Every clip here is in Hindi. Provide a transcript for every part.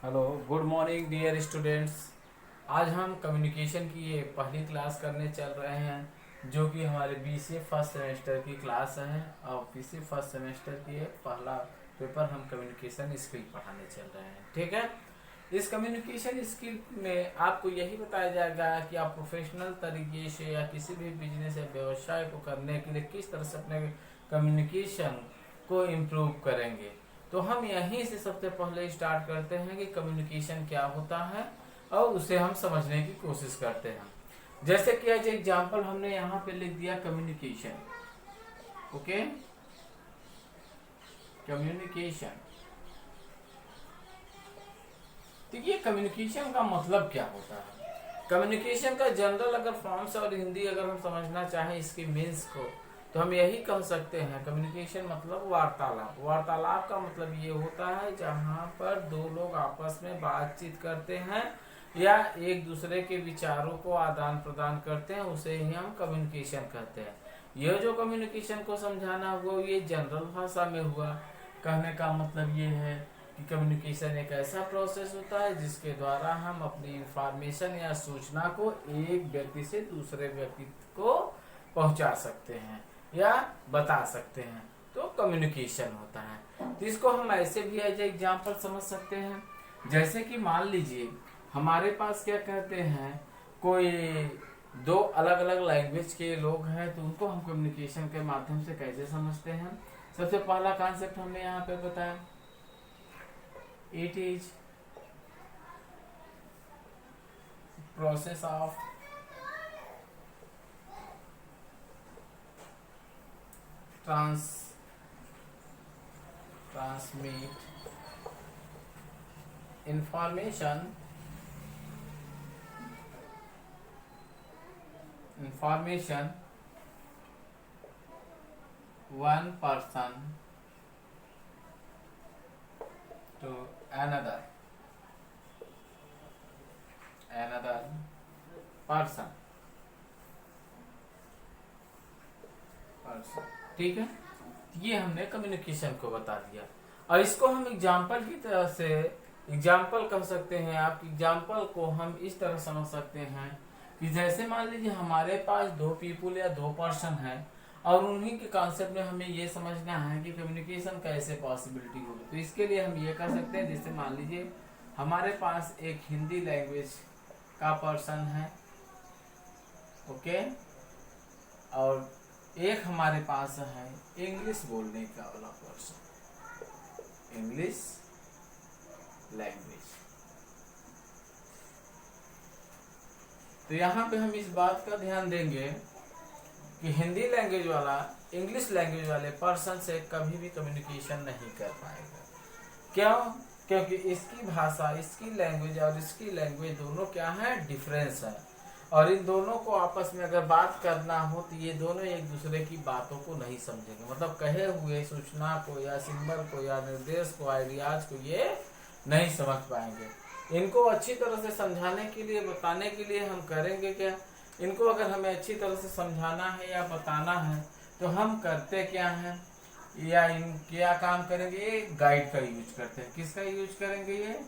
Hello, good morning dear students. आज हम कम्युनिकेशन की ये पहली क्लास करने चल रहे हैं, जो कि हमारे बीसीए फर्स्ट सेमेस्टर की क्लास है। और बीसीए फर्स्ट सेमेस्टर की ये पहला पेपर हम कम्युनिकेशन स्किल पढ़ाने चल रहे हैं। ठीक है। इस कम्युनिकेशन स्किल में आपको यही बताया जाएगा कि आप प्रोफेशनल तरीके से या किसी भी बिजनेस या व्यवसाय को करने के लिए किस तरह से अपने कम्युनिकेशन को इम्प्रूव करेंगे। तो हम यहीं से सबसे पहले स्टार्ट करते हैं कि कम्युनिकेशन क्या होता है और उसे हम समझने की कोशिश करते हैं। जैसे कि आज एग्जांपल हमने यहाँ पे लिख दिया कम्युनिकेशन। Okay, communication. तो ये कम्युनिकेशन का मतलब क्या होता है? कम्युनिकेशन का जनरल अगर फॉर्म्स और हिंदी अगर हम समझना चाहें इसके मीन्स को, तो हम यही कह सकते हैं कम्युनिकेशन मतलब वार्तालाप। वार्तालाप का मतलब ये होता है जहाँ पर दो लोग आपस में बातचीत करते हैं या एक दूसरे के विचारों को आदान प्रदान करते हैं, उसे ही हम कम्युनिकेशन कहते हैं। यह जो कम्युनिकेशन को समझाना हुआ ये जनरल भाषा में हुआ। कहने का मतलब ये है कि कम्युनिकेशन एक ऐसा प्रोसेस होता है जिसके द्वारा हम अपनी इंफॉर्मेशन या सूचना को एक व्यक्ति से दूसरे व्यक्ति को पहुंचा सकते हैं या बता सकते हैं, तो कम्युनिकेशन होता है। तो इसको हम ऐसे भी एज एग्जांपल समझ सकते हैं। जैसे कि मान लीजिए हमारे पास क्या कहते हैं, कोई दो अलग अलग लैंग्वेज के लोग हैं, तो उनको हम कम्युनिकेशन के माध्यम से कैसे समझते हैं। सबसे पहला कॉन्सेप्ट हमने यहाँ पे बताया, it is process of transmit information one person to another person। ठीक है, ये हमने कम्युनिकेशन को बता दिया। और इसको हम एग्जाम्पल की तरह से एग्जाम्पल कह सकते हैं। आप एग्जाम्पल को हम इस तरह समझ सकते हैं कि जैसे मान लीजिए हमारे पास दो पीपुल या दो पर्सन है और उन्हीं के कॉन्सेप्ट में हमें ये समझना है कि कम्युनिकेशन कैसे पॉसिबिलिटी होगी। तो इसके लिए हम ये कर सकते हैं, जैसे मान लीजिए हमारे पास एक हिंदी लैंग्वेज का पर्सन है, ओके, और एक हमारे पास है इंग्लिश बोलने का वाला पर्सन, इंग्लिश लैंग्वेज। तो यहाँ पे हम इस बात का ध्यान देंगे कि हिंदी लैंग्वेज वाला इंग्लिश लैंग्वेज वाले पर्सन से कभी भी कम्युनिकेशन नहीं कर पाएगा। क्यों? क्योंकि इसकी भाषा, इसकी लैंग्वेज और इसकी लैंग्वेज दोनों क्या है, डिफरेंस है। और इन दोनों को आपस में अगर बात करना हो तो ये दोनों एक दूसरे की बातों को नहीं समझेंगे। मतलब कहे हुए सूचना को या सिंबल को या निर्देश को, आइडियाज को ये नहीं समझ पाएंगे। इनको अच्छी तरह से समझाने के लिए, बताने के लिए हम करेंगे क्या, इनको अगर हमें अच्छी तरह से समझाना है या बताना है तो हम करते क्या हैं या इन क्या काम करेंगे, ये गाइड का यूज करते हैं। किसका यूज करेंगे, ये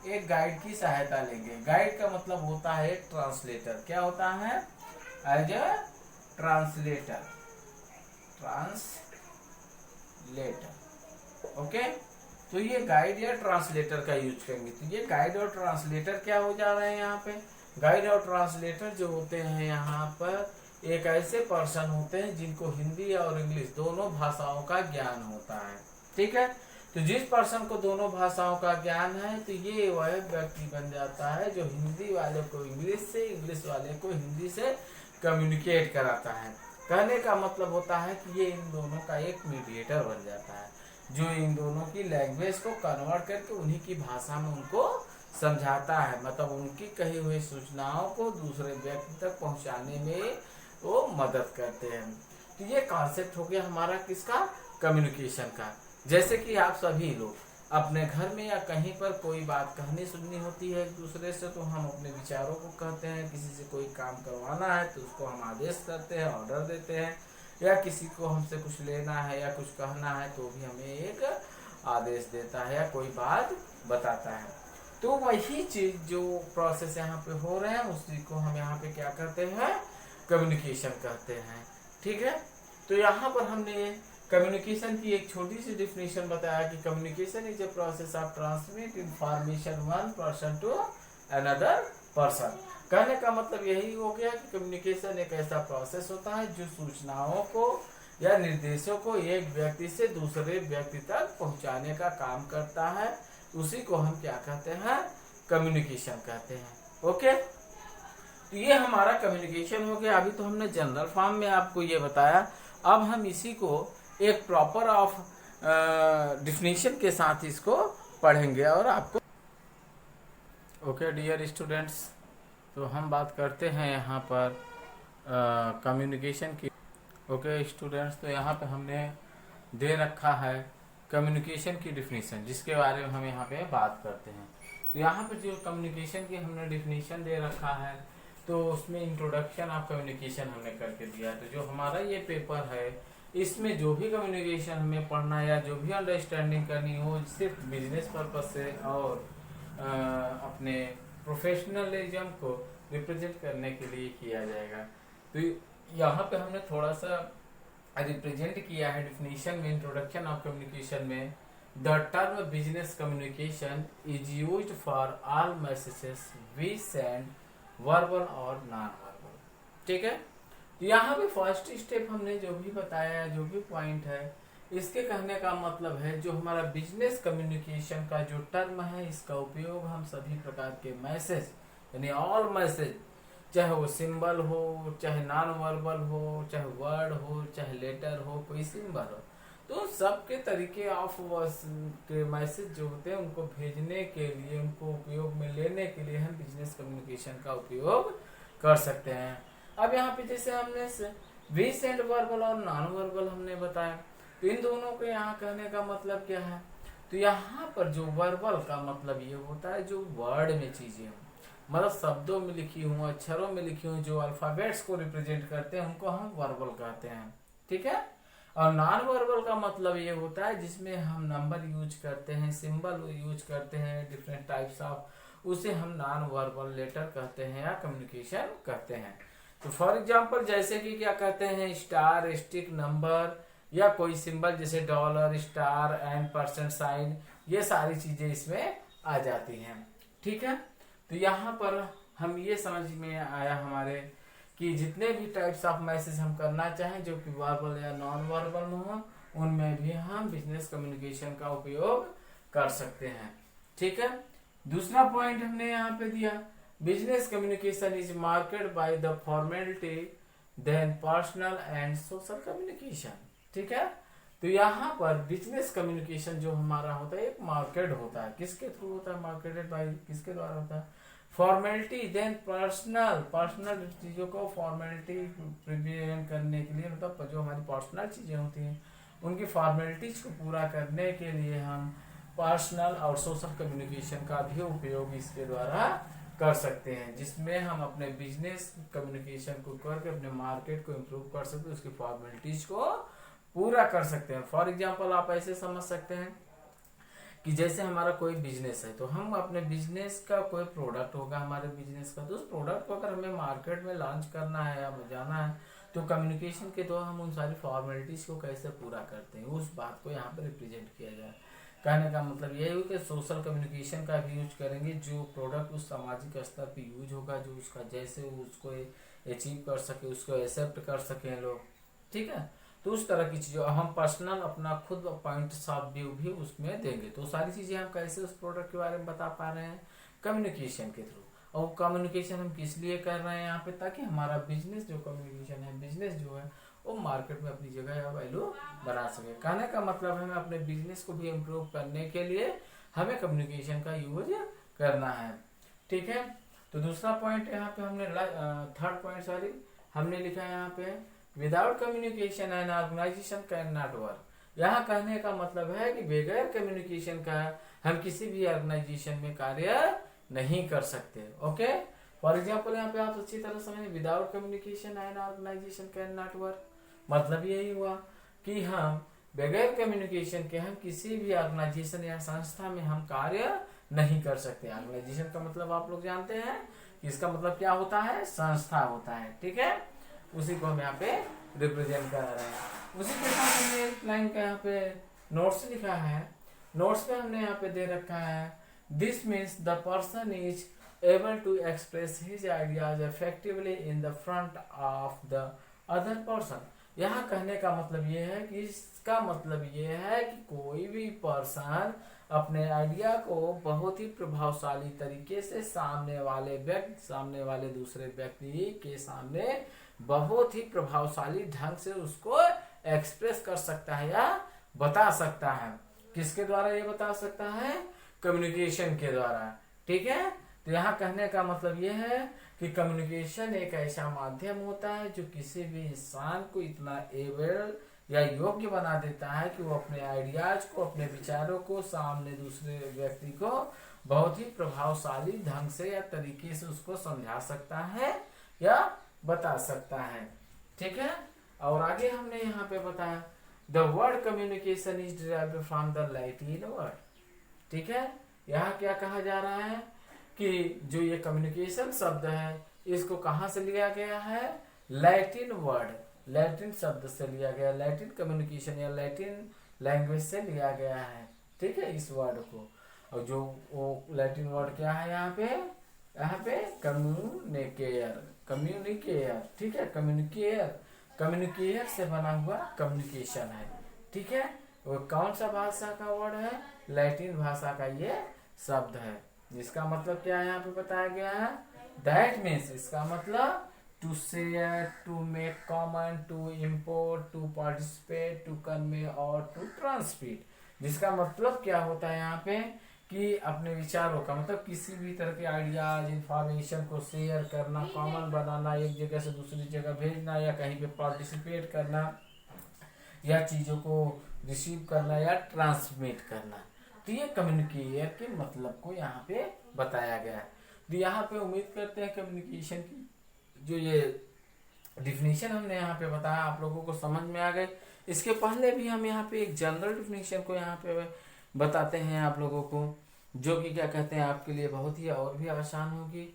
एक गाइड की सहायता लेंगे। गाइड का मतलब होता है ट्रांसलेटर। क्या होता है, एज ए ट्रांसलेटर, ओके। तो ये गाइड या ट्रांसलेटर का यूज करेंगे। तो ये गाइड और ट्रांसलेटर क्या हो जा रहे हैं यहाँ पे, गाइड और ट्रांसलेटर जो होते हैं यहाँ पर एक ऐसे पर्सन होते हैं जिनको हिंदी और इंग्लिश दोनों भाषाओं का ज्ञान होता है। ठीक है, तो जिस पर्सन को दोनों भाषाओं का ज्ञान है तो ये वह व्यक्ति बन जाता है जो हिंदी वाले को इंग्लिश से, इंग्लिश वाले को हिंदी से कम्युनिकेट कराता है। कहने का मतलब होता है कि ये इन दोनों का एक मीडिएटर बन जाता है, जो इन दोनों की लैंग्वेज को कन्वर्ट करके उन्हीं की भाषा में उनको समझाता है। मतलब उनकी कही हुई सूचनाओं को दूसरे व्यक्ति तक पहुंचाने में वो मदद करते हैं। तो ये कॉन्सेप्ट हो गया हमारा किसका, कम्युनिकेशन का। जैसे कि आप सभी लोग अपने घर में या कहीं पर कोई बात कहनी सुननी होती है एक दूसरे से, तो हम अपने विचारों को कहते हैं। किसी से कोई काम करवाना है तो उसको हम आदेश करते हैं, ऑर्डर देते हैं, या किसी को हमसे कुछ लेना है या कुछ कहना है तो भी हमें एक आदेश देता है या कोई बात बताता है। तो वही चीज जो प्रोसेस यहाँ पे हो रहे हैं उसी को हम यहाँ पे क्या कहते हैं, कम्युनिकेशन कहते हैं। ठीक है, तो यहाँ पर हमने कम्युनिकेशन की एक छोटी सी डिफिनेशन बताया कि communication is a process of transmit information one person to another person. कहने का मतलब यही हो गया कि कम्युनिकेशन एक ऐसा प्रोसेस होता है जो सूचनाओं को या निर्देशों को एक व्यक्ति से दूसरे व्यक्ति तक पहुंचाने का काम करता है। उसी को हम क्या कहते हैं, कम्युनिकेशन कहते हैं। ओके, तो ये हमारा कम्युनिकेशन हो गया। अभी तो हमने जनरल फॉर्म में आपको ये बताया, अब हम इसी को एक प्रॉपर ऑफ डिफिनेशन के साथ इसको पढ़ेंगे और आपको। ओके डियर स्टूडेंट्स, तो हम बात करते हैं यहाँ पर कम्युनिकेशन की। ओके स्टूडेंट्स, तो यहाँ पे हमने दे रखा है कम्युनिकेशन की डिफिनीशन, जिसके बारे में हम यहाँ पे बात करते हैं। तो यहाँ पे जो कम्युनिकेशन की हमने डिफिनीशन दे रखा है, तो उसमें इंट्रोडक्शन ऑफ कम्युनिकेशन हमने करके दिया है। तो जो हमारा ये पेपर है, इसमें जो भी कम्युनिकेशन हमें पढ़ना है या जो भी अंडरस्टैंडिंग करनी हो, सिर्फ बिजनेस पर्पज से और अपने प्रोफेशनलिज्म को रिप्रेजेंट करने के लिए किया जाएगा। तो यहाँ पे हमने थोड़ा सा रिप्रेजेंट किया है डिफिनीशन में, इंट्रोडक्शन ऑफ कम्युनिकेशन में। The term business communication is used for all messages we send, verbal और नॉन वर्बल। ठीक है, तो यहाँ पे फर्स्ट स्टेप हमने जो भी बताया, जो भी पॉइंट है, इसके कहने का मतलब है जो हमारा बिजनेस कम्युनिकेशन का जो टर्म है, इसका उपयोग हम सभी प्रकार के मैसेज यानी ऑल मैसेज, चाहे वो सिंबल हो, चाहे नॉन वर्बल हो, चाहे वर्ड हो, चाहे लेटर हो, कोई सिंबल हो, तो सबके तरीके ऑफ के मैसेज जो होते हैं उनको भेजने के लिए, उनको उपयोग में लेने के लिए हम बिजनेस कम्युनिकेशन का उपयोग कर सकते हैं। अब यहाँ पे जैसे हमने वी सेंड वर्बल और नॉन वर्बल हमने बताया, तो इन दोनों के यहाँ कहने का मतलब क्या है, तो यहाँ पर जो वर्बल का मतलब ये होता है जो वर्ड में चीजें हों, मतलब शब्दों में लिखी हूँ, अक्षरों में लिखी हूँ, जो अल्फाबेट्स को रिप्रेजेंट करते हैं उनको हम वर्बल कहते हैं। ठीक है, और नॉन वर्बल का मतलब ये होता है जिसमें हम नंबर यूज करते हैं, सिंबल यूज करते हैं, डिफरेंट टाइप्स ऑफ, उसे हम नॉन वर्बल लेटर कहते हैं या कम्युनिकेशन कहते हैं। तो फॉर एग्जाम्पल जैसे कि क्या कहते हैं, स्टार, स्टिक, नंबर या कोई सिंबल जैसे dollar, star and percent sign, ये सारी चीजें इसमें आ जाती हैं। ठीक है, तो यहाँ पर हम ये समझ में आया हमारे कि जितने भी टाइप्स ऑफ मैसेज हम करना चाहें जो कि वर्बल या नॉन वर्बल में हो, उनमें भी हम बिजनेस कम्युनिकेशन का उपयोग कर सकते हैं। ठीक है, दूसरा पॉइंट हमने यहाँ पे दिया, business communication is marked by the formality then personal and social communication. ठीक है, तो यहाँ पर बिजनेस कम्युनिकेशन जो हमारा होता है एक मार्केट होता है, किसके थ्रू होता है, मार्केटेड बाय, किसके द्वारा होता है, फॉर्मेलिटी देन पर्सनल चीजों को फॉर्मेलिटी प्रिवेंट करने के लिए, मतलब जो हमारी पर्सनल चीजें होती हैं उनकी फॉर्मेलिटीज को पूरा करने के लिए हम पर्सनल और सोशल कम्युनिकेशन का भी उपयोग इसके द्वारा कर सकते हैं, जिसमें हम अपने बिजनेस कम्युनिकेशन को करके अपने मार्केट को इम्प्रूव कर सकते हैं, उसकी फॉर्मेलिटीज को पूरा कर सकते हैं। फॉर एग्जाम्पल आप ऐसे समझ सकते हैं कि जैसे हमारा कोई बिजनेस है, तो हम अपने बिजनेस का कोई प्रोडक्ट होगा हमारे बिजनेस का, तो उस प्रोडक्ट को अगर हमें मार्केट में लॉन्च करना है या जाना है, तो कम्युनिकेशन के द्वारा हम उन सारी फॉर्मेलिटीज को कैसे पूरा करते हैं, उस बात को यहाँ पर रिप्रेजेंट किया जाए। कहने का मतलब यही हो कि सोशल कम्युनिकेशन का भी यूज करेंगे, जो प्रोडक्ट उस सामाजिक स्तर पर यूज होगा, जो उसका जैसे उसको अचीव कर सके, उसको एक्सेप्ट कर सकें लोग। ठीक है, तो उस तरह की चीज़ों हम पर्सनल अपना खुद पॉइंट्स ऑफ व्यू भी उसमें देंगे। तो सारी चीज़ें हम कैसे उस प्रोडक्ट के बारे में बता पा रहे हैं, कम्युनिकेशन के थ्रू। और कम्युनिकेशन हम किस लिए कर रहे हैं यहाँ पे, ताकि हमारा बिजनेस जो कम्युनिकेशन है, बिजनेस जो है वो मार्केट में अपनी जगह या वैल्यू बना सके। कहने का मतलब हमें अपने बिजनेस को भी इम्प्रूव करने के लिए हमें कम्युनिकेशन का यूज करना है। ठीक है, तो दूसरा पॉइंट यहाँ पे हमने थर्ड पॉइंट हमने लिखा है यहाँ पे, without communication an organization can not work. यहाँ कहने का मतलब है कि बगैर कम्युनिकेशन का हम किसी भी ऑर्गेनाइजेशन में कार्य नहीं कर सकते। ओके, फॉर एग्जाम्पल यहाँ पे आप अच्छी तरह समझें, without communication an organization can not work, मतलब यही हुआ कि हम बगैर कम्युनिकेशन के हम किसी भी ऑर्गेनाइजेशन या संस्था में हम कार्य नहीं कर सकते। ऑर्गेनाइजेशन का मतलब आप लोग जानते हैं कि इसका मतलब क्या होता है, संस्था होता है, ठीक है। उसी को हम यहाँ पे रिप्रेजेंट कर रहे हैं। उसी के साथ हमने एक लाइन का यहाँ पे नोट्स लिखा है। नोट्स पे हमने यहाँ पे दे रखा है, this means the person is able to express his ideas effectively in the front of the other person. यहाँ कहने का मतलब ये है कि इसका मतलब ये है कि कोई भी पर्सन अपने आइडिया को बहुत ही प्रभावशाली तरीके से सामने वाले दूसरे व्यक्ति के सामने बहुत ही प्रभावशाली ढंग से उसको एक्सप्रेस कर सकता है या बता सकता है। किसके द्वारा ये बता सकता है, कम्युनिकेशन के द्वारा, ठीक है। तो यहाँ कहने का मतलब ये है कि कम्युनिकेशन एक ऐसा माध्यम होता है जो किसी भी इंसान को इतना एबल या योग्य बना देता है कि वो अपने आइडियाज को, अपने विचारों को सामने दूसरे व्यक्ति को बहुत ही प्रभावशाली ढंग से या तरीके से उसको समझा सकता है या बता सकता है, ठीक है। और आगे हमने यहाँ पे बताया the word communication is derived from the Latin word, ठीक है। यहाँ क्या कहा जा रहा है कि जो ये कम्युनिकेशन शब्द है इसको कहाँ से लिया गया है, लैटिन वर्ड, लैटिन शब्द से लिया गया, लैटिन कम्युनिकेशन या लैटिन लैंग्वेज से लिया गया है, ठीक है, इस वर्ड को। और जो वो लैटिन वर्ड क्या है यहाँ पे कम्युनिकेयर, ठीक है, कम्युनिकेयर से बना हुआ कम्युनिकेशन है, ठीक है। वो कौन सा भाषा का वर्ड है, लैटिन भाषा का ये शब्द है, जिसका मतलब क्या है यहाँ पे बताया गया है, दैट मीन्स, इसका मतलब to share, to make common, to import, to participate, to convey और टू ट्रांसमिट। जिसका मतलब क्या होता है यहाँ पे कि अपने विचारों का मतलब किसी भी तरह के आइडियाज, इंफॉर्मेशन को शेयर करना, कॉमन बनाना, एक जगह से दूसरी जगह भेजना या कहीं पे पार्टिसिपेट करना या चीज़ों को रिसीव करना या ट्रांसमिट करना। तो ये कम्युनिकेयर के मतलब को यहाँ पे बताया गया है। तो यहाँ पे उम्मीद करते हैं कम्युनिकेशन की जो ये डिफिनीशन हमने यहाँ पे बताया आप लोगों को समझ में आ गए। इसके पहले भी हम यहाँ पे एक जनरल डिफिनीशन को यहाँ पे बताते हैं आप लोगों को, जो कि क्या कहते हैं आपके लिए बहुत ही और भी आसान होगी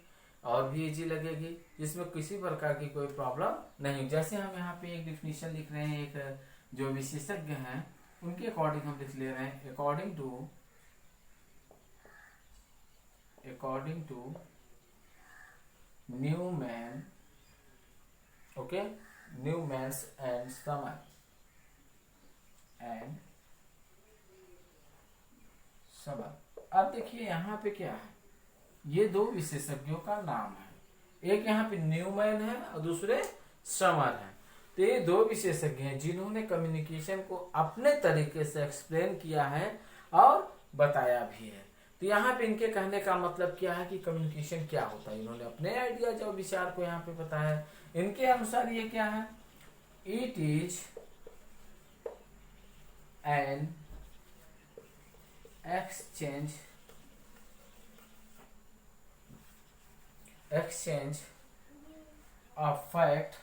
और भी इजी लगेगी, जिसमें किसी प्रकार की कोई प्रॉब्लम नहीं। जैसे हम यहाँ पे एक डिफिनीशन लिख रहे हैं, एक जो विशेषज्ञ हैं उनके अकॉर्डिंग हम लिख ले रहे हैं, according to Newman, okay, Newman's and Summer अब देखिए यहाँ पे क्या है, ये दो विशेषज्ञों का नाम है, एक यहाँ पे न्यूमैन है और दूसरे समर है। तो ये दो विशेषज्ञ हैं जिन्होंने कम्युनिकेशन को अपने तरीके से एक्सप्लेन किया है और बताया भी है। तो यहाँ पे इनके कहने का मतलब क्या है कि कम्युनिकेशन क्या होता है, इन्होंने अपने आइडियाज और विचार को यहाँ पे बताया। इनके अनुसार ये क्या है, it is an exchange of facts,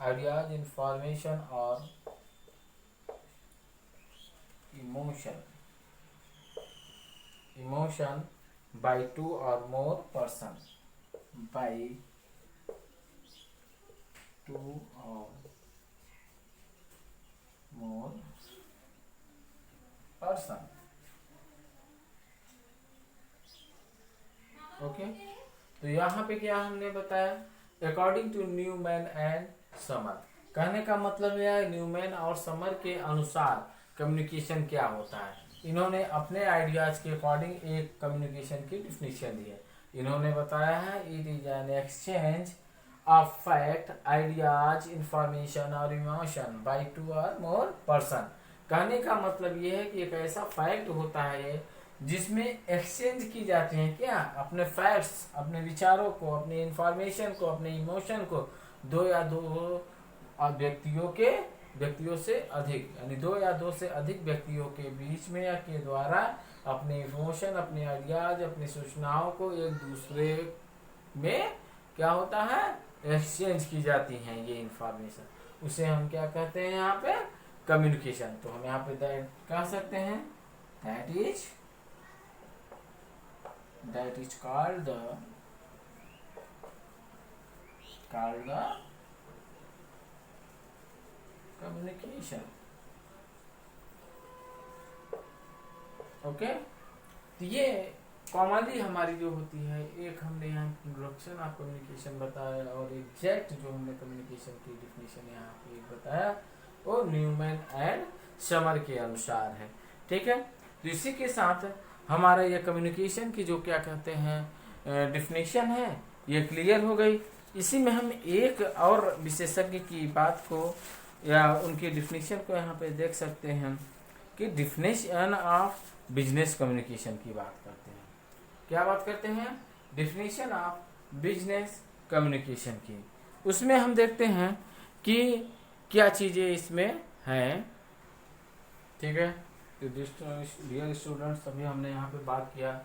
ideas, information और emotion by two or more person, okay. तो यहाँ पे क्या हमने बताया, according to Newman and Summer, कहने का मतलब यह है न्यूमैन और समर के अनुसार कम्युनिकेशन क्या होता है। इन्होंने अपने आइडियाज के अकॉर्डिंग एक कम्युनिकेशन की डिफिनीशन दी है। इन्होंने बताया है it is an exchange of fact, ideas, information और इमोशन बाय टू और मोर पर्सन। कहने का मतलब ये है कि एक ऐसा फैक्ट होता है जिसमें एक्सचेंज की जाती है क्या, अपने फैक्ट्स, अपने विचारों को, अपने इंफॉर्मेशन को, अपने इमोशन को दो या दो व्यक्तियों के व्यक्तियों से अधिक, यानी दो या दो से अधिक व्यक्तियों के बीच में या के द्वारा अपने इमोशन, अपने आइडियाज, अपनी सूचनाओं को एक दूसरे में क्या होता है, एक्सचेंज की जाती हैं ये इंफॉर्मेशन, उसे हम क्या कहते हैं यहाँ पे, कम्युनिकेशन। तो हम यहाँ पे दैट कह सकते हैं, that is called the communication. Okay, तो ये कॉमनली हमारी जो होती है, एक हमने यहाँ इंट्रोडक्शन ऑफ कम्युनिकेशन बताया और एग्जैक्ट जो हमने कम्युनिकेशन की डिफिनेशन यहाँ पे बताया वो न्यूमैन एंड समर के अनुसार है। ठीक है, तो इसी के साथ हमारा ये कम्युनिकेशन की जो क्या कहते हैं डिफिनेशन है ये क्लियर हो गई। इसी में हम एक और विशेषज्ञ की बात को या उनकी डिफिनेशन को यहाँ पे देख सकते हैं कि डिफिनेशन ऑफ बिजनेस कम्युनिकेशन की बात करते हैं। क्या बात करते हैं, डिफिनेशन ऑफ बिजनेस कम्युनिकेशन की। उसमें हम देखते हैं कि क्या चीज़ें इसमें हैं। ठीक है, तो डियर स्टूडेंट्स, अभी हमने यहाँ पे बात किया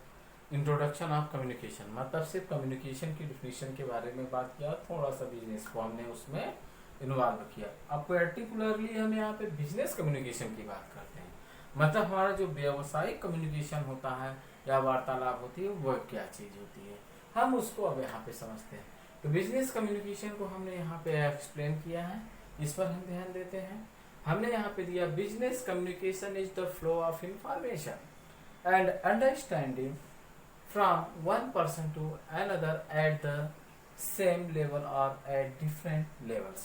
इंट्रोडक्शन ऑफ कम्युनिकेशन, मतलब सिर्फ कम्युनिकेशन की डिफिनेशन के बारे में बात किया, थोड़ा सा बिजनेस को हमने उसमें इन्वॉल्व किया। अब पर्टिकुलरली हम यहाँ पे बिजनेस कम्युनिकेशन की बात करते हैं, मतलब हमारा जो व्यावसायिक कम्युनिकेशन होता है या वार्तालाप होती है वह क्या चीज़ होती है, हम उसको अब यहाँ पे समझते हैं। तो बिजनेस कम्युनिकेशन को हमने यहाँ पे एक्सप्लेन किया है, इस पर हम ध्यान देते हैं। हमने यहाँ पे दिया business communication is the flow of information and understanding from one person to another at the same level or at different levels।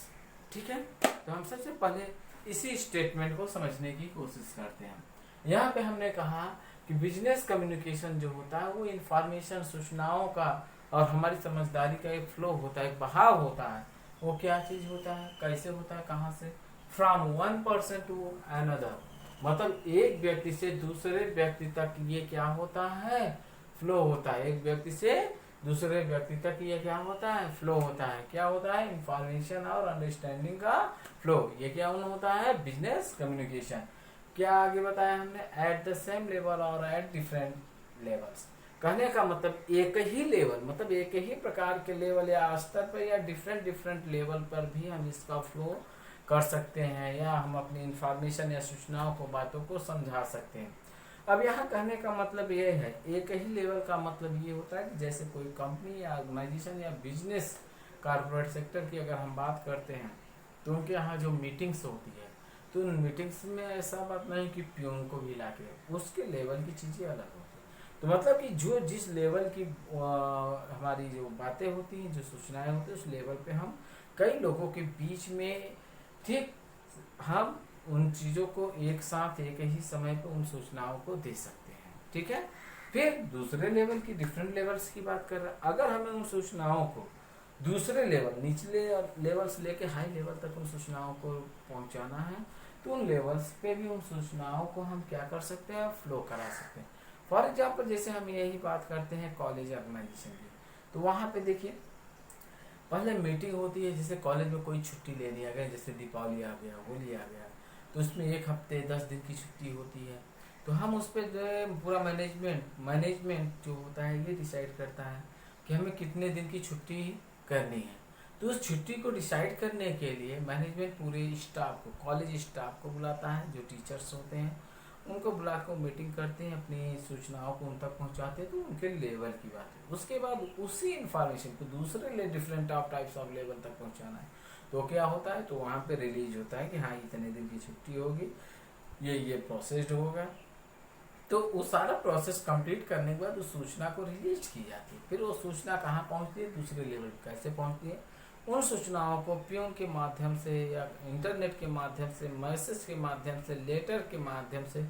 ठीक है, तो हम सबसे पहले इसी स्टेटमेंट को समझने की कोशिश करते हैं। यहाँ पे हमने कहा कि बिजनेस कम्युनिकेशन जो होता है वो इंफॉर्मेशन, सूचनाओं का और हमारी समझदारी का एक फ्लो होता है, एक बहाव होता है। वो क्या चीज होता है, कैसे होता है, कहाँ से, from one person to another, मतलब एक व्यक्ति से दूसरे व्यक्ति तक ये क्या होता है, फ्लो होता है। एक व्यक्ति से दूसरे व्यक्ति तक ये क्या होता है, फ्लो होता है। क्या होता है, इंफॉर्मेशन और अंडरस्टैंडिंग का फ्लो, ये क्या होता है, बिजनेस कम्युनिकेशन। क्या आगे बताया हमने, एट द सेम लेवल और एट डिफरेंट लेवल्स। कहने का मतलब एक ही लेवल, मतलब एक ही प्रकार के लेवल या स्तर पर या डिफरेंट लेवल पर भी हम इसका फ्लो कर सकते हैं, या हम अपनी इंफॉर्मेशन या सूचनाओं को, बातों को समझा सकते हैं। अब यहाँ कहने का मतलब ये है, एक ही लेवल का मतलब ये होता है कि जैसे कोई कंपनी या ऑर्गेनाइजेशन या बिजनेस कॉर्पोरेट सेक्टर की अगर हम बात करते हैं तो उनके यहाँ जो मीटिंग्स होती है, तो उन मीटिंग्स में ऐसा बात नहीं कि प्यून को भी ला के, उसके लेवल की चीज़ें अलग होती है। तो मतलब कि जो जिस लेवल की हमारी जो बातें होती हैं, जो सूचनाएं होती हैं, उस लेवल पे हम कई लोगों के बीच में ठीक हम उन चीज़ों को एक साथ एक ही समय पे उन सूचनाओं को दे सकते हैं। ठीक है, फिर दूसरे लेवल की, डिफरेंट लेवल्स की बात कर रहे हैं। अगर हमें उन सूचनाओं को दूसरे लेवल, निचले लेवल से लेके हाई लेवल तक उन सूचनाओं को पहुंचाना है, तो उन लेवल्स पे भी उन सूचनाओं को हम क्या कर सकते हैं, फ्लो करा सकते हैं। फॉर एग्जाम्पल, जैसे हम यही बात करते हैं कॉलेज ऑर्गेनाइजेशन की, तो वहाँ पे देखिए पहले मीटिंग होती है, जैसे कॉलेज में कोई छुट्टी ले लिया गया, जैसे दीपावली आ गया, होली आ गया, तो उसमें 1 हफ्ते 10 दिन की छुट्टी होती है। तो हम उस पर जो है पूरा मैनेजमेंट जो होता है ये डिसाइड करता है कि हमें कितने दिन की छुट्टी करनी है। तो उस छुट्टी को डिसाइड करने के लिए मैनेजमेंट पूरे स्टाफ को, कॉलेज स्टाफ को बुलाता है, जो टीचर्स होते हैं उनको बुला कर मीटिंग करते हैं, अपनी सूचनाओं को उन तक पहुंचाते हैं। तो उनके लेवल की बात है। उसके बाद उसी इंफॉर्मेशन को दूसरे डिफरेंट टाइप्स ऑफ लेवल तक पहुंचाना है। तो क्या होता है, तो वहाँ पे रिलीज होता है कि हाँ इतने दिन की छुट्टी होगी, ये प्रोसेस्ड होगा। तो वो सारा प्रोसेस कंप्लीट करने के बाद उस सूचना को रिलीज की जाती है। फिर वो सूचना कहाँ पहुँचती है, दूसरे लेवल पर कैसे पहुँचती है। उन सूचनाओं को प्यून के माध्यम से या इंटरनेट के माध्यम से, मैसेज के माध्यम से, लेटर के माध्यम से,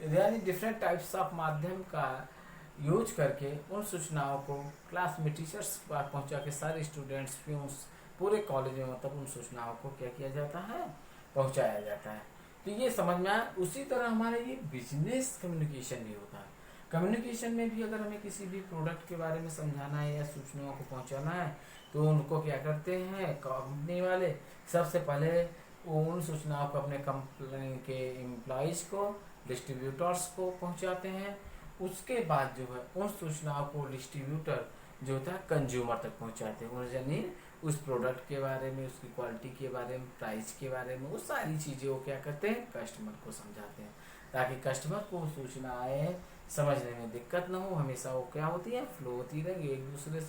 यानी डिफरेंट टाइप्स ऑफ माध्यम का यूज करके उन सूचनाओं को क्लास में टीचर्स के पास पहुँचा के सारे स्टूडेंट्स, प्यून्स पूरे कॉलेज में मतलब उन सूचनाओं को क्या किया जाता है, पहुँचाया जाता है। तो ये समझ में आया। उसी तरह हमारा ये बिजनेस कम्युनिकेशन भी होता है। कम्युनिकेशन में भी अगर हमें किसी भी प्रोडक्ट के बारे में समझाना है या सूचनाओं को पहुंचाना है, तो उनको क्या करते हैं कंपनी वाले, सबसे पहले वो उन सूचनाओं को अपने कंपनी के एम्प्लॉइज को, डिस्ट्रीब्यूटर्स को पहुंचाते हैं। उसके बाद जो है उन सूचनाओं को डिस्ट्रीब्यूटर जो होता है कंज्यूमर तक पहुंचाते हैं, यानी उस प्रोडक्ट के बारे में, उसकी क्वालिटी के बारे में, प्राइस के बारे में, वो सारी चीज़ें वो क्या करते हैं, कस्टमर को समझाते हैं, ताकि कस्टमर को सूचनाएं समझने में दिक्कत ना हो। हमेशा वो क्या होती है, फ्लो होती रहेंगी एक दूसरे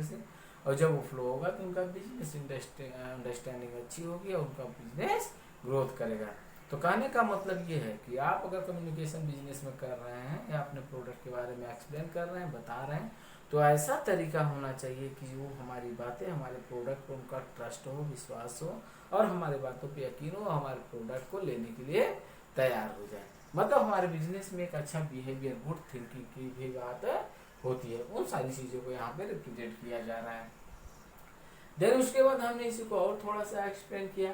से, और जब वो फ्लो होगा तो उनका बिजनेस अंडरस्टैंडिंग अच्छी होगी और उनका बिजनेस ग्रोथ करेगा। तो कहने का मतलब ये है कि आप अगर कम्युनिकेशन बिजनेस में कर रहे हैं या अपने प्रोडक्ट के बारे में एक्सप्लेन कर रहे हैं, बता रहे हैं, तो ऐसा तरीका होना चाहिए कि वो हमारी बातें, हमारे प्रोडक्ट पर उनका ट्रस्ट हो, विश्वास हो और हमारे बातों पे यकीन हो, हमारे प्रोडक्ट को लेने के लिए तैयार हो जाए। मतलब हमारे बिजनेस में एक अच्छा बिहेवियर, गुड थिंकिंग की भी बात होती है। उन सारी चीज़ों को यहाँ पे रिप्रेजेंट किया जा रहा है। देन उसके बाद हमने इसी को और थोड़ा सा एक्सप्लेन किया।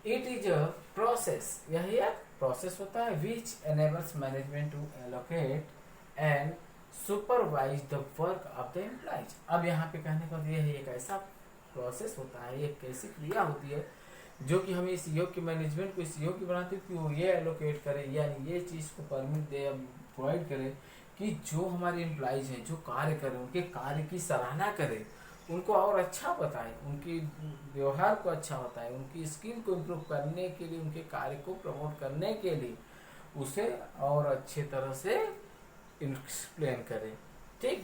इट इज अ प्रोसेस, यही एक प्रोसेस होता है which enables management to allocate and supervise the work of the employees. अब यहाँ पे कहने का ये है, एक ऐसा प्रोसेस होता है, एक ऐसी क्रिया होती है जो कि हमें इस योग के मैनेजमेंट को इस योग की बनाती है कि वो ये एलोकेट करे, यानी ये चीज़ को परमिट दे, प्रोवाइड करे कि जो हमारे एम्प्लॉइज हैं, जो कार्य करें, उनके कार्य की सराहना करें, उनको और अच्छा बताएं, उनकी व्यवहार को अच्छा बताएं, उनकी स्किल को इम्प्रूव करने के लिए, उनके कार्य को प्रमोट करने के लिए उसे और अच्छे तरह से एक्सप्लेन करें। ठीक,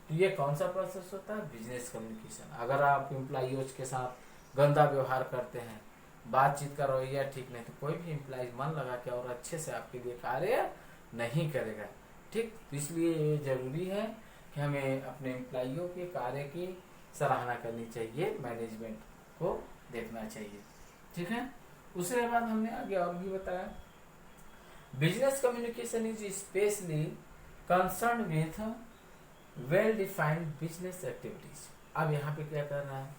तो ये कौन सा प्रोसेस होता है, बिजनेस कम्युनिकेशन। अगर आप एम्प्लॉइज के साथ गंदा व्यवहार करते हैं, बातचीत का रवैया ठीक नहीं, तो कोई भी एम्प्लॉय मन लगा के और अच्छे से आपके लिए कार्य नहीं करेगा। ठीक, तो इसलिए ये जरूरी है कि हमें अपने एम्प्लॉइयों के कार्य की सराहना करनी चाहिए, मैनेजमेंट को देखना चाहिए। ठीक है, उसके बाद हमने आगे और भी बताया, business communication is specially concern with well defined business activities. अब यहाँ पे क्या कर रहा है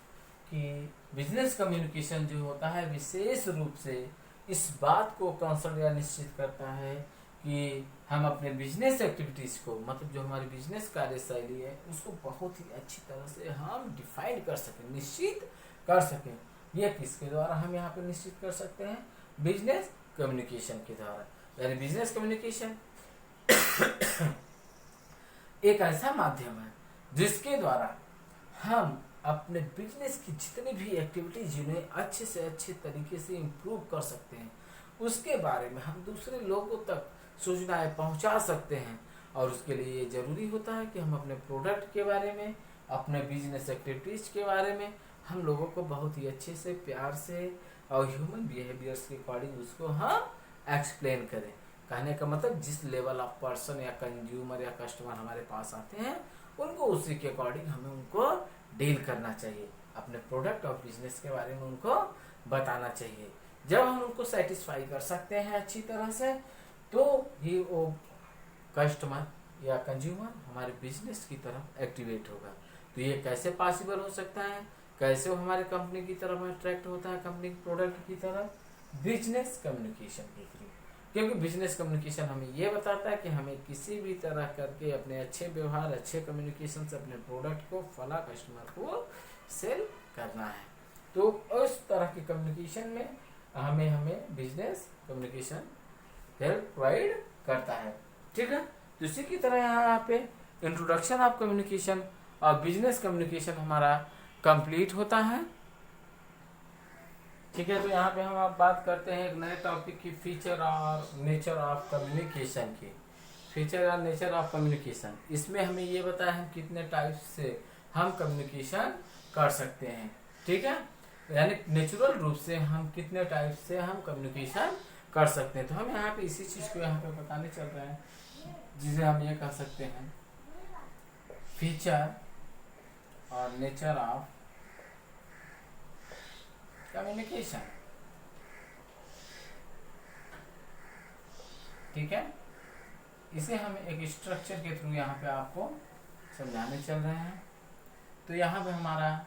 कि बिजनेस कम्युनिकेशन जो होता है विशेष रूप से इस बात को कंसर्न या निश्चित करता है कि हम अपने बिजनेस एक्टिविटीज को, मतलब जो हमारी बिजनेस कार्यशैली है, उसको बहुत ही अच्छी तरह से हम डिफाइन कर सकें, निश्चित कर सकें। ये किसके द्वारा हम यहाँ पे निश्चित कर सकते हैं, बिजनेस कम्युनिकेशन के द्वारा। यानी बिजनेस कम्युनिकेशन एक ऐसा माध्यम है जिसके द्वारा हम अपने बिजनेस की जितनी भी एक्टिविटीज जिन्हें अच्छे से अच्छे तरीके से इम्प्रूव कर सकते हैं, उसके बारे में हम दूसरे लोगों तक सूचनाएं पहुंचा सकते हैं। और उसके लिए ये जरूरी होता है कि हम अपने प्रोडक्ट के बारे में, अपने बिजनेस एक्टिविटीज के बारे में हम लोगों को बहुत ही अच्छे से, प्यार से और ह्यूमन बिहेवियर्स के अकॉर्डिंग उसको हम एक्सप्लेन करें। कहने का मतलब जिस लेवल ऑफ पर्सन या कंज्यूमर या कस्टमर हमारे पास आते हैं, उनको उसी के अकॉर्डिंग हमें उनको डील करना चाहिए, अपने प्रोडक्ट और बिजनेस के बारे में उनको बताना चाहिए। जब हम उनको सेटिस्फाई कर सकते हैं अच्छी तरह से, तो ही वो कस्टमर या कंज्यूमर हमारे बिजनेस की तरफ एक्टिवेट होगा। तो ये कैसे पॉसिबल हो सकता है, कैसे वो हमारे कंपनी की तरफ अट्रैक्ट होता है, कंपनी के प्रोडक्ट की तरफ, बिजनेस कम्युनिकेशन के थ्रू। क्योंकि बिजनेस कम्युनिकेशन हमें ये बताता है कि हमें किसी भी तरह करके अपने अच्छे व्यवहार, अच्छे कम्युनिकेशन से अपने प्रोडक्ट को फला कस्टमर को सेल करना है। तो उस तरह के कम्युनिकेशन में हमें बिजनेस कम्युनिकेशन हेल्प प्रोवाइड करता है। ठीक है, तो इसी की तरह यहाँ पे इंट्रोडक्शन ऑफ कम्युनिकेशन और बिजनेस कम्युनिकेशन हमारा कंप्लीट होता है। ठीक है, तो यहाँ पे हम आप बात करते हैं एक नए टॉपिक की, फीचर और नेचर ऑफ कम्युनिकेशन की। फीचर और नेचर ऑफ कम्युनिकेशन, इसमें हमें ये बताया है कितने टाइप से हम कम्युनिकेशन कर सकते हैं। ठीक है, यानी नेचुरल रूप से हम कितने टाइप से हम कम्युनिकेशन कर सकते हैं। तो हम यहाँ पे इसी चीज़ को यहाँ पे बताने चल रहे हैं, जिसे हम ये कह सकते हैं फीचर और नेचर ऑफ कम्युनिकेशन। ठीक है, इसे हम एक स्ट्रक्चर के थ्रू यहाँ पे आपको समझाने चल रहे हैं। तो यहाँ पे हमारा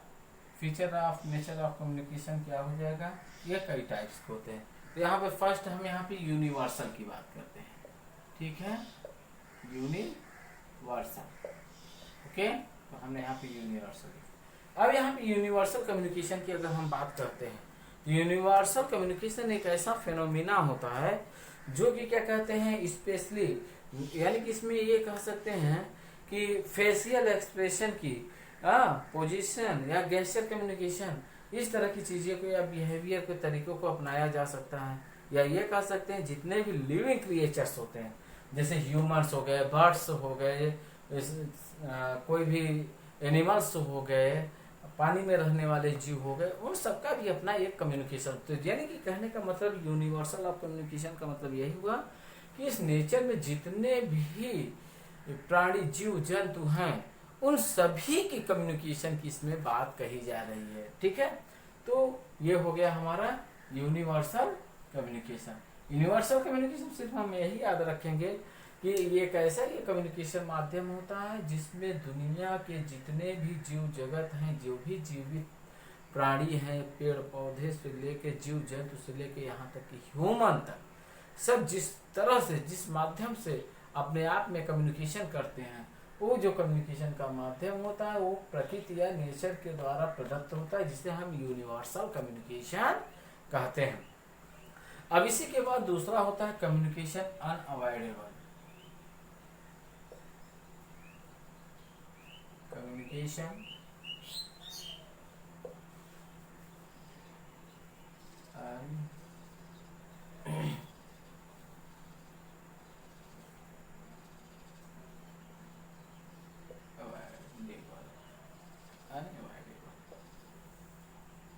feature of nature of communication क्या हो जाएगा, ये कई टाइप्स के होते हैं। तो यहाँ पे फर्स्ट हम यहाँ पे यूनिवर्सल की बात करते हैं। ठीक है, यूनिवर्सल, ओके, तो हमने यहाँ पे यूनिवर्सल। अब यहाँ पे यूनिवर्सल कम्युनिकेशन की अगर हम बात करते हैं, यूनिवर्सल कम्युनिकेशन एक ऐसा फिनोमिना होता है जो कि क्या कहते हैं स्पेशली, यानी कि इसमें ये कह सकते हैं कि फेशियल एक्सप्रेशन की पोजीशन या गेस्चर कम्युनिकेशन, इस तरह की चीज़ें को या बिहेवियर के तरीकों को अपनाया जा सकता है। या ये कह सकते हैं जितने भी लिविंग क्रिएचर्स होते हैं, जैसे ह्यूमंस हो गए, बर्ड्स हो गए, कोई भी एनिमल्स हो गए, पानी में रहने वाले जीव हो गए, उन सबका भी अपना एक कम्युनिकेशन। तो यानी कि कहने का मतलब यूनिवर्सल ऑफ कम्युनिकेशन का मतलब यही हुआ कि इस नेचर में जितने भी प्राणी जीव जंतु हैं उन सभी की कम्युनिकेशन की इसमें बात कही जा रही है। ठीक है, तो ये हो गया हमारा यूनिवर्सल कम्युनिकेशन। यूनिवर्सल कम्युनिकेशन सिर्फ हम यही याद रखेंगे कि ये कैसा ये कम्युनिकेशन माध्यम होता है जिसमें दुनिया के जितने भी जीव जगत हैं, जो भी जीवित प्राणी हैं, पेड़ पौधे से लेके जीव जंतु से लेके यहाँ तक कि ह्यूमन तक, सब जिस तरह से जिस माध्यम से अपने आप में कम्युनिकेशन करते हैं, वो जो कम्युनिकेशन का माध्यम होता है वो प्रकृति या नेचर के द्वारा प्रदत्त होता है, जिसे हम यूनिवर्सल कम्युनिकेशन कहते हैं। अब इसी के बाद दूसरा होता है कम्युनिकेशन अनअवॉइडेबल। कम्युनिकेशन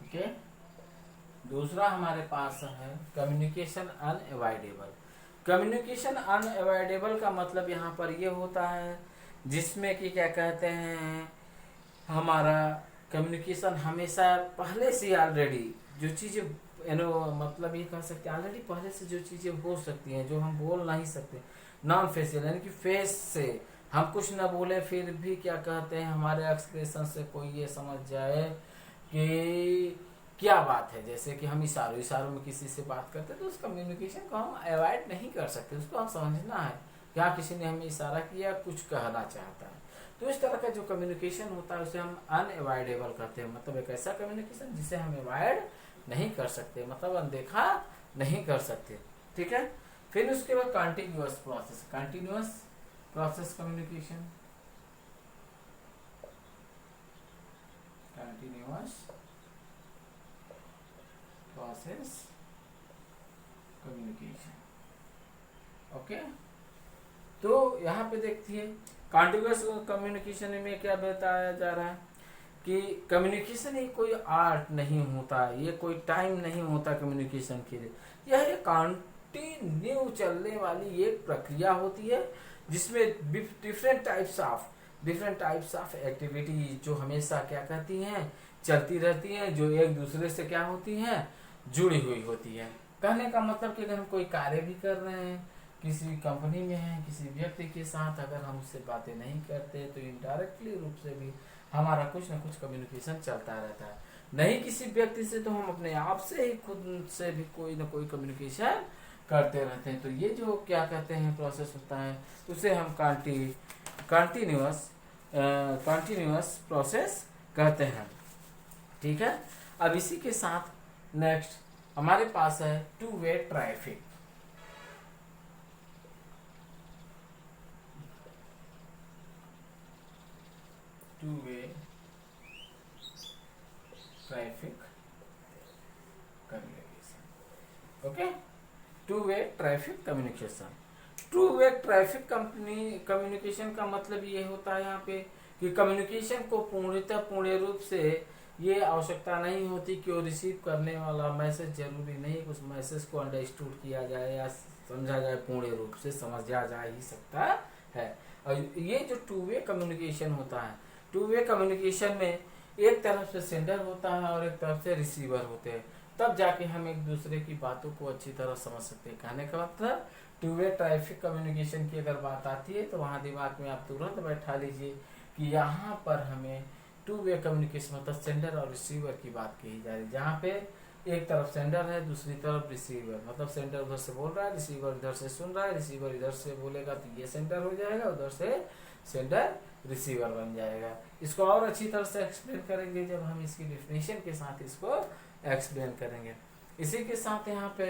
ओके, दूसरा हमारे पास है कम्युनिकेशन अनअवॉइडेबल। कम्युनिकेशन अनअवॉइडेबल का मतलब यहाँ पर ये होता है जिसमें कि क्या कहते हैं, हमारा कम्युनिकेशन हमेशा पहले से ऑलरेडी जो चीज़ें मतलब ये कह सकते हैं ऑलरेडी पहले से जो चीज़ें हो सकती हैं जो हम बोल नहीं सकते, नॉन फेशियल, यानी कि फेस से हम कुछ ना बोले फिर भी क्या कहते हैं हमारे एक्सप्रेशन से कोई ये समझ जाए कि क्या बात है। जैसे कि हम इशारों में किसी से बात करते हैं तो उस कम्युनिकेशन को हम अवॉइड नहीं कर सकते, उसको हम समझना है क्या किसी ने हमें इशारा किया, कुछ कहना चाहता है। तो इस तरह का जो कम्युनिकेशन होता है उसे हम अनअवॉइडेबल कहते हैं, मतलब एक ऐसा कम्युनिकेशन जिसे हम अवॉइड नहीं कर सकते, मतलब अनदेखा नहीं कर सकते। ठीक है, फिर उसके बाद continuous process, continuous process communication, continuous process communication. Okay, तो यहाँ पे देखिए कंटिन्यूअस कम्युनिकेशन में क्या बताया जा रहा है कि कम्युनिकेशन ये कोई आर्ट नहीं होता, ये कोई टाइम नहीं होता कम्युनिकेशन के लिए, यह एक कंटिन्यू चलने वाली एक प्रक्रिया होती है जिसमें डिफरेंट टाइप्स ऑफ एक्टिविटी जो हमेशा क्या कहती हैं चलती रहती हैं, जो एक दूसरे से क्या होती हैं जुड़ी हुई होती है। कहने का मतलब कि अगर हम कोई कार्य भी कर रहे हैं, किसी कंपनी में है, किसी व्यक्ति के साथ अगर हम उससे बातें नहीं करते तो इनडायरेक्टली रूप से भी हमारा कुछ ना कुछ कम्युनिकेशन चलता रहता है। नहीं किसी व्यक्ति से तो हम अपने आप से ही खुद से भी कोई ना कोई कम्युनिकेशन करते रहते हैं। तो ये जो क्या कहते हैं प्रोसेस होता है उसे हम कंटिन्यूअस प्रोसेस कहते हैं। ठीक है, अब इसी के साथ नेक्स्ट हमारे पास है two way traffic. Two way traffic communication. Okay, two way traffic communication. Two way traffic communication का मतलब ये होता है यहाँ पे कि कम्युनिकेशन को पूर्ण रूप से ये आवश्यकता नहीं होती कि वो रिसीव करने वाला मैसेज जरूरी नहीं कि उस मैसेज को अंडरस्टूड किया जाए या समझा जाए, पूर्ण रूप से समझा जा ही सकता है। और ये जो टू वे कम्युनिकेशन होता है, टू वे कम्युनिकेशन में एक तरफ से सेंडर होता है और एक तरफ से रिसीवर होते हैं, तब जाके हम एक दूसरे की बातों को अच्छी तरह समझ सकते हैं। कहने का मतलब टू वे ट्रैफिक कम्युनिकेशन की अगर बात आती है तो वहाँ दिमाग में आप तुरंत बैठा लीजिए कि यहाँ पर हमें टू वे कम्युनिकेशन मतलब सेंडर और रिसीवर की बात कही जा रही है, जहाँ पे एक तरफ सेंडर है दूसरी तरफ रिसीवर, मतलब सेंडर उधर से बोल रहा है, रिसीवर इधर से सुन रहा है, रिसीवर इधर से बोलेगा तो ये सेंडर हो जाएगा, उधर से सेंडर रिसीवर बन जाएगा। इसको और अच्छी तरह से एक्सप्लेन करेंगे जब हम इसकी डेफिनेशन के साथ इसको एक्सप्लेन करेंगे। इसी के साथ यहाँ पे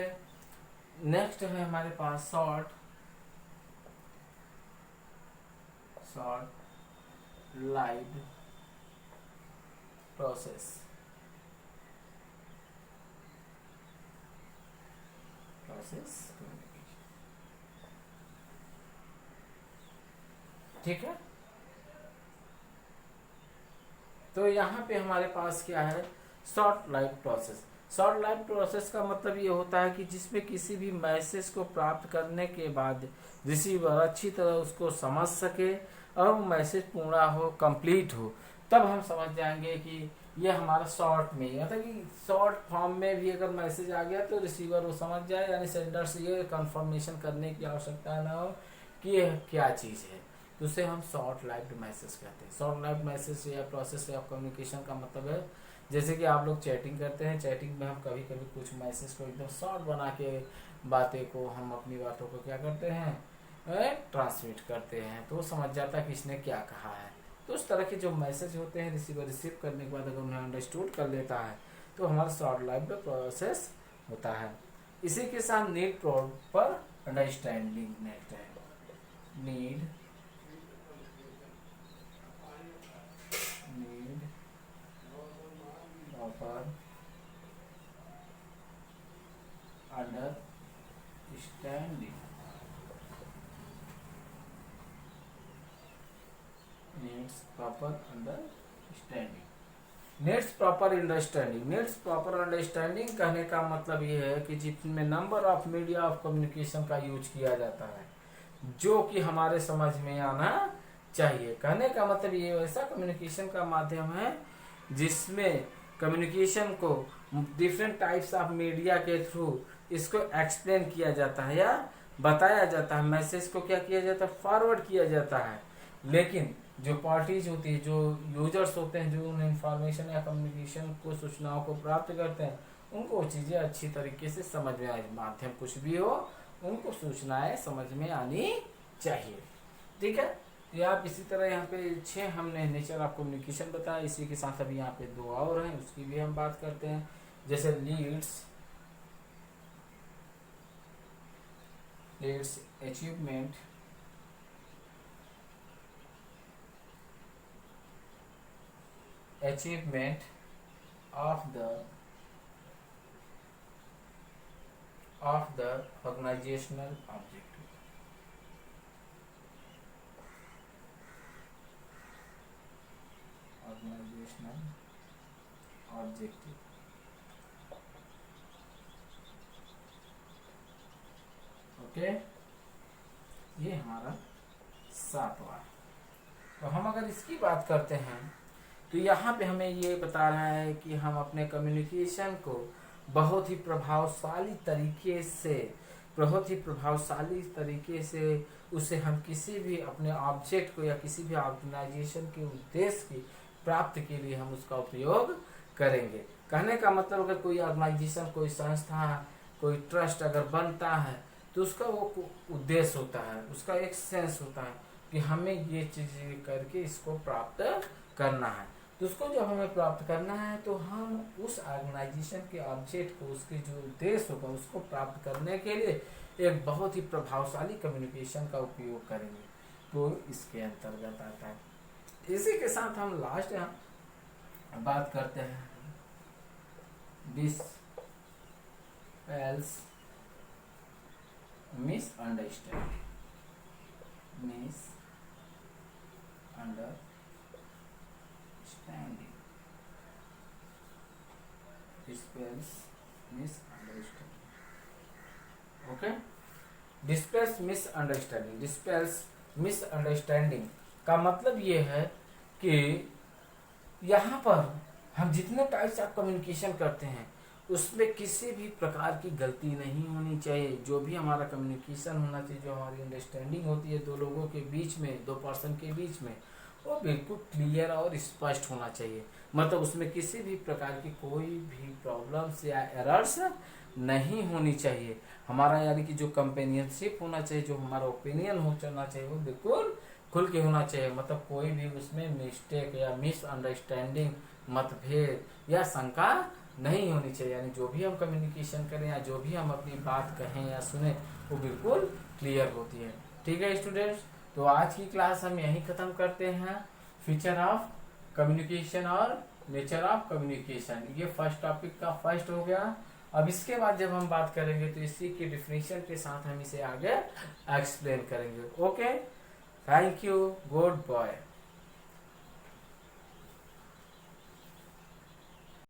नेक्स्ट है हमारे पास शॉर्ट लाइव प्रोसेस। ठीक है, तो यहाँ पे हमारे पास क्या है, short live process. Short live process का मतलब ये होता है कि जिसमें किसी भी मैसेज को प्राप्त करने के बाद रिसीवर अच्छी तरह उसको समझ सके और वो मैसेज पूरा हो, कंप्लीट हो, तब हम समझ जाएंगे कि ये हमारा शॉर्ट में, मतलब कि शॉर्ट फॉर्म में भी अगर मैसेज आ गया तो रिसीवर वो समझ जाए, यानी सेंडर से ये कंफर्मेशन करने की आवश्यकता ना हो कि ये क्या चीज़ है, तो उसे हम शॉर्ट लाइव्ड मैसेज कहते हैं। शॉर्ट लाइव्ड मैसेज या प्रोसेस ऑफ कम्युनिकेशन का मतलब है, जैसे कि आप लोग चैटिंग करते हैं, चैटिंग में हम कभी कभी कुछ मैसेज को एकदम शॉर्ट बना के बातें को, हम अपनी बातों को क्या करते हैं, ट्रांसमिट करते हैं, तो वो समझ जाता है कि इसने क्या कहा है। तो उस तरह के जो मैसेज होते हैं रिसीवर रिसीव करने के बाद अगर उन्हें अंडरस्टूड कर लेता है तो हमारा शॉर्ट लाइव्ड प्रोसेस होता है। इसी के साथ need proper understanding, need proper understanding, needs proper understanding. Needs proper understanding, needs proper understanding कहने का मतलब ये है कि जितने number of media of communication का यूज किया जाता है जो कि हमारे समझ में आना चाहिए। कहने का मतलब ये ऐसा कम्युनिकेशन का माध्यम है जिसमें कम्युनिकेशन को डिफरेंट टाइप्स ऑफ मीडिया के थ्रू इसको एक्सप्लेन किया जाता है या बताया जाता है, मैसेज को क्या किया जाता है, फॉरवर्ड किया जाता है। लेकिन जो पार्टीज होती है, जो यूजर्स होते हैं, जो उन इंफॉर्मेशन या कम्युनिकेशन को, सूचनाओं को प्राप्त करते हैं, उनको चीज़ें अच्छी तरीके से समझ में आए, माध्यम कुछ भी हो उनको सूचनाएं समझ में आनी चाहिए। ठीक है, ये आप इसी तरह यहाँ पे 6 हमने नेचर ऑफ कम्युनिकेशन बताया। इसी के साथ अभी यहाँ पे 2 और हैं, उसकी भी हम बात करते हैं। जैसे leads achievement of the organizational objective, okay, ये हमारा 7वां। तो हम अगर इसकी बात करते हैं तो यहाँ पे हमें ये बता रहा है कि हम अपने कम्युनिकेशन को बहुत ही प्रभावशाली तरीके से उसे हम किसी भी अपने ऑब्जेक्ट को या किसी भी ऑर्गेनाइजेशन के उद्देश्य की प्राप्ति के लिए हम उसका उपयोग करेंगे। कहने का मतलब अगर कोई ऑर्गेनाइजेशन, कोई संस्था, कोई ट्रस्ट अगर बनता है तो उसका वो उद्देश्य होता है, उसका एक सेंस होता है कि हमें ये चीज़ करके इसको प्राप्त करना है। तो उसको जब हमें प्राप्त करना है तो हम उस ऑर्गेनाइजेशन के ऑब्जेक्ट को, उसके जो उद्देश्य होगा उसको प्राप्त करने के लिए एक बहुत ही प्रभावशाली कम्युनिकेशन का उपयोग करेंगे, तो इसके अंतर्गत आता है। इसी के साथ हम लास्ट यहाँ बात करते हैं dispels misunderstanding, dispels misunderstanding। Okay, dispels misunderstanding का मतलब ये है कि यहाँ पर हम जितने टाइप्स ऑफ कम्युनिकेशन करते हैं उसमें किसी भी प्रकार की गलती नहीं होनी चाहिए। जो भी हमारा कम्युनिकेशन होना चाहिए, जो हमारी अंडरस्टैंडिंग होती है दो लोगों के बीच में, दो पर्सन के बीच में, वो बिल्कुल क्लियर और स्पष्ट होना चाहिए। मतलब उसमें किसी भी प्रकार की कोई भी प्रॉब्लम्स या एरर्स नहीं होनी चाहिए। हमारा यानी कि जो कंपेनियनशिप होना चाहिए, जो हमारा ओपिनियन होना चाहिए, वो बिल्कुल खुल के होना चाहिए। मतलब कोई भी उसमें मिस्टेक या मिसअंडरस्टैंडिंग, मतभेद या शंका नहीं होनी चाहिए, यानी जो भी हम कम्युनिकेशन करें या जो भी हम अपनी बात कहें या सुने वो बिल्कुल क्लियर होती है। ठीक है स्टूडेंट्स, तो आज की क्लास हम यहीं ख़त्म करते हैं। फीचर ऑफ कम्युनिकेशन और नेचर ऑफ कम्युनिकेशन, ये फर्स्ट टॉपिक का फर्स्ट हो गया। अब इसके बाद जब हम बात करेंगे तो इसी के डिफिनेशन के साथ हम इसे आगे एक्सप्लेन करेंगे। Okay, thank you, good boy.